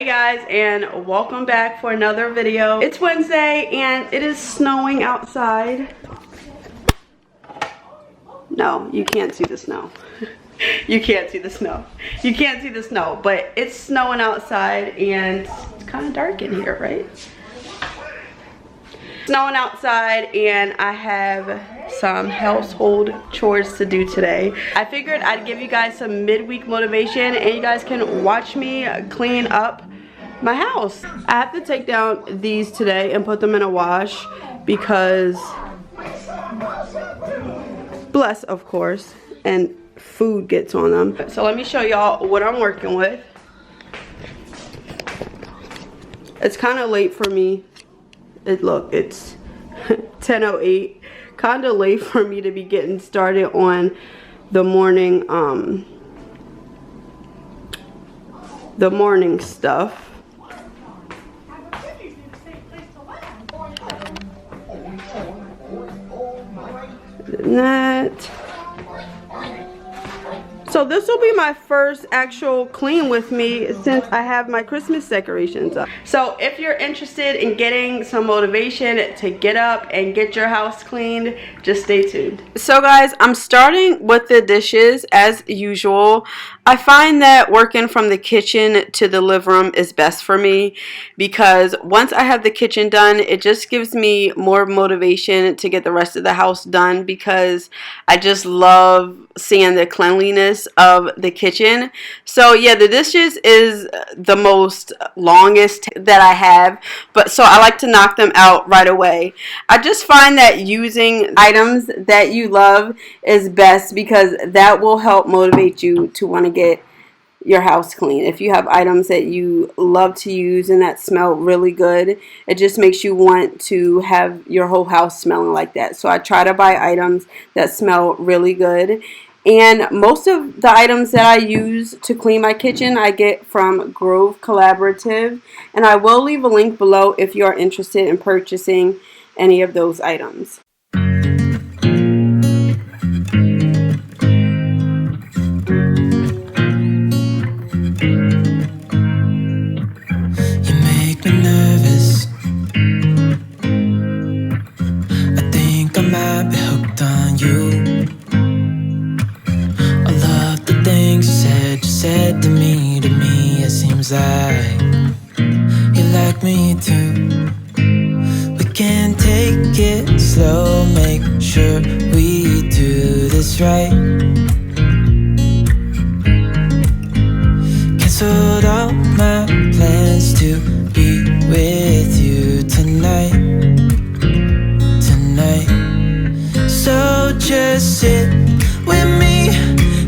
Hey guys, and welcome back for another video. It's Wednesday and it is snowing outside. No, you can't see the snow. You can't see the snow. You can't see the snow, but it's snowing outside and it's kind of dark in here, right? Snowing outside and I have some household chores to do today. I figured I'd give you guys some midweek motivation and you guys can watch me clean up my house. I have to take down these today and put them in a wash because, bless of course, and food gets on them. So let me show y'all what I'm working with. It's kind of late for me. Look, it's 10:08. Kind of late for me to be getting started on the morning stuff. So this will be my first actual clean with me since I have my Christmas decorations up. So if you're interested in getting some motivation to get up and get your house cleaned, just stay tuned. So guys, I'm starting with the dishes as usual. I find that working from the kitchen to the living room is best for me because once I have the kitchen done, it just gives me more motivation to get the rest of the house done because I just love seeing the cleanliness of the kitchen. So yeah, the dishes is the most longest that I have, but so I like to knock them out right away. I just find that using items that you love is best because that will help motivate you to want to get your house clean. If you have items that you love to use and that smell really good, it just makes you want to have your whole house smelling like that. So I try to buy items that smell really good. And most of the items that I use to clean my kitchen I get from Grove Collaborative, and I will leave a link below if you are interested in purchasing any of those items. Said to me, it seems like you like me too. We can take it slow, make sure we do this right. Canceled all my plans to be with you tonight. So just sit with me,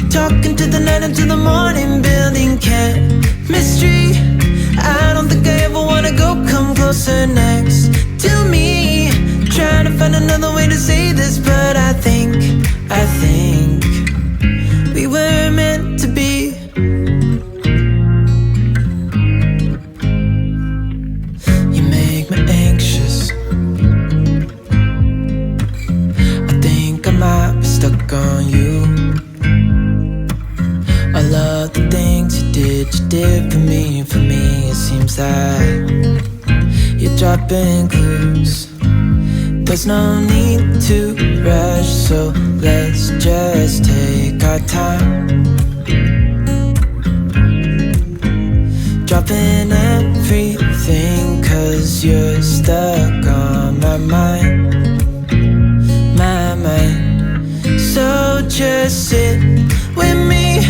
talking to the night until the morning, building chemistry. I don't think I ever wanna go come closer next to me. Trying to find another way to say this, but I think we were meant to be. You make me anxious. I think I might be stuck on you. I love the things you did for me it seems like you're dropping clues. There's no need to rush, so let's just take our time. Dropping everything cause you're stuck on my mind. So just sit with me,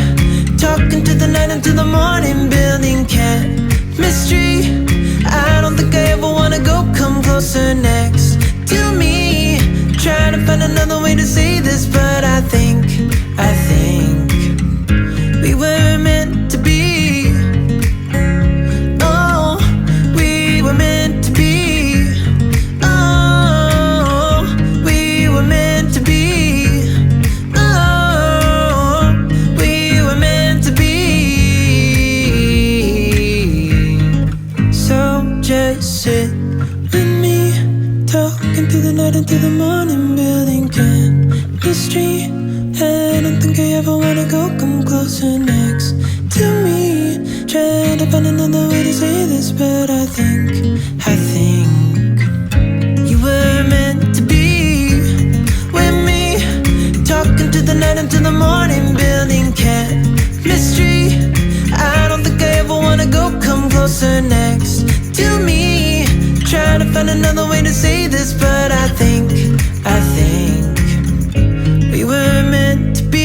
talking to the night until the morning, building chemistry. I don't think I ever wanna go come closer next to me. Trying to find another way to say this, but I think we were meant to be. Oh, we were meant to be. Oh, we were meant to be. Sit with me, talking to the night until the morning, building chemistry. I don't think I ever wanna go come closer next to me. Trying to find another way to say this, but I think you were meant to be with me, talking to the night until the morning, building chemistry. I don't think I ever wanna go come closer next to me, trying to find another way to say this, but I think we were meant to be.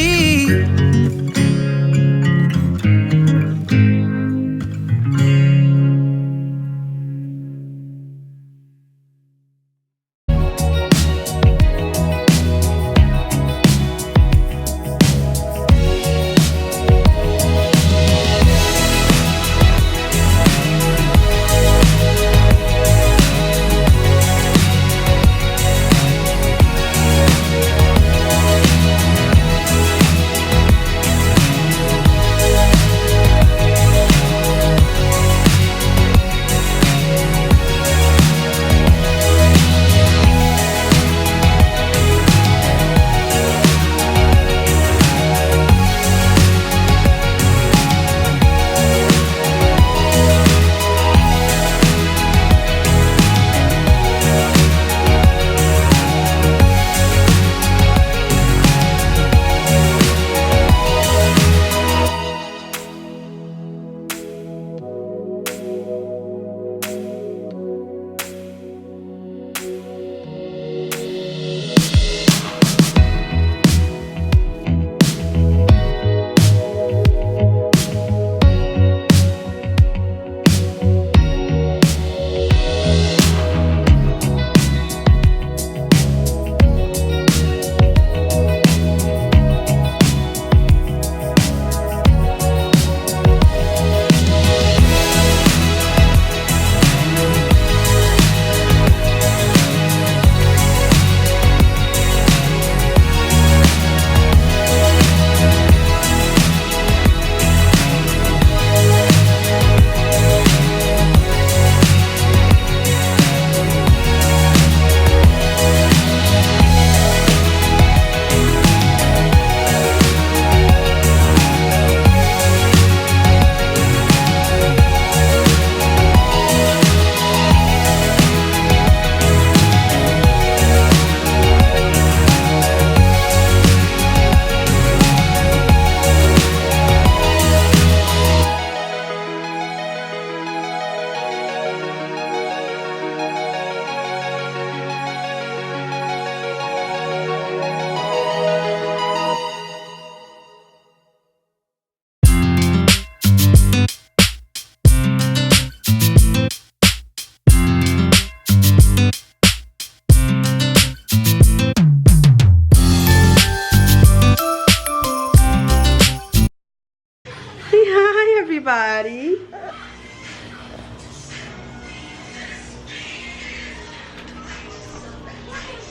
Everybody,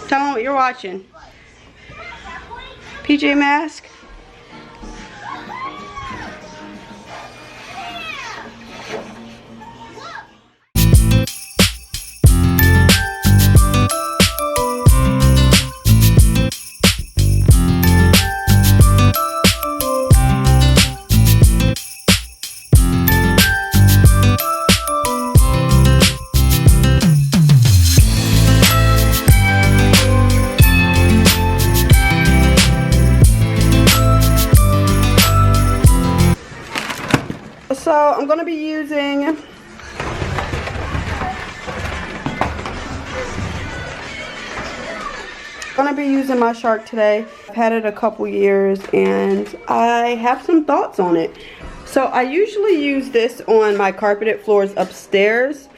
tell them what you're watching. PJ Mask. So I'm going to be using my Shark today. I've had it a couple years and I have some thoughts on it. So I usually use this on my carpeted floors upstairs.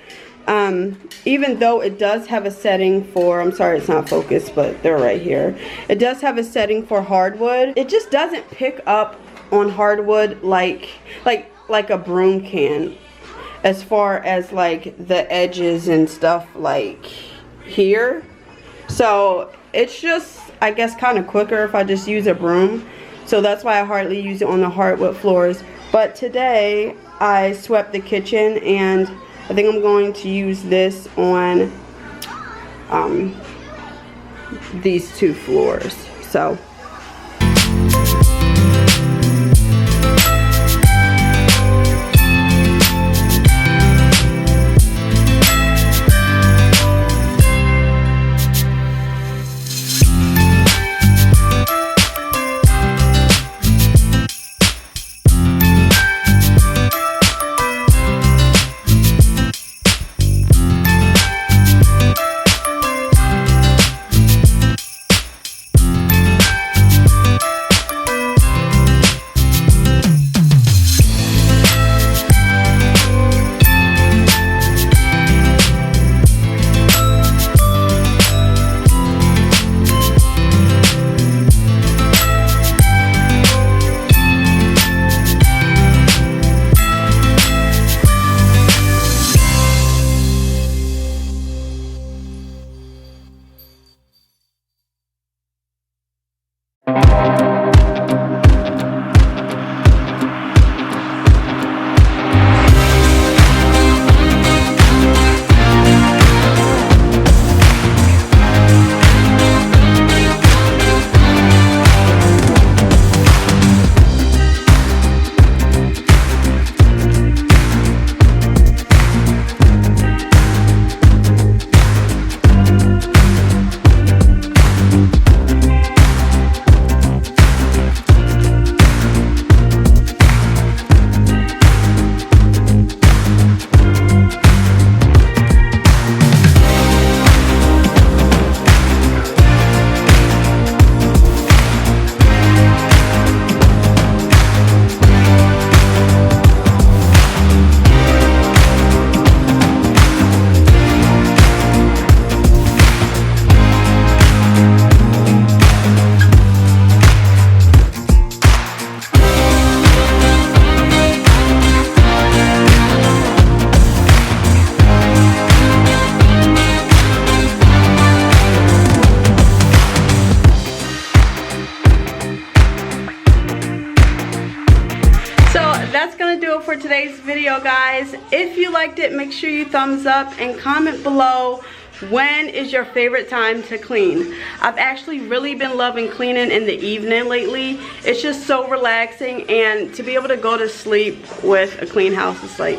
Even though it does have a setting for, I'm sorry it's not focused, but they're right here. It does have a setting for hardwood. It just doesn't pick up on hardwood like a broom can, as far as like the edges and stuff like here. So it's just, I guess, kind of quicker if I just use a broom. So that's why I hardly use it on the hardwood floors. But today I swept the kitchen and I think I'm going to use this on these two floors. So that's gonna do it for today's video, guys. If you liked it, make sure you thumbs up and comment below. When is your favorite time to clean? I've actually really been loving cleaning in the evening lately. It's just so relaxing, and to be able to go to sleep with a clean house is like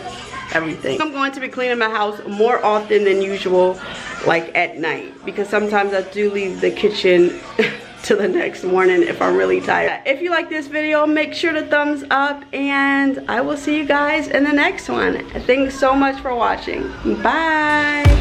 everything. I'm going to be cleaning my house more often than usual, like at night, because sometimes I do leave the kitchen to the next morning if I'm really tired. If you like this video, make sure to thumbs up, and I will see you guys in the next one. Thanks so much for watching. Bye.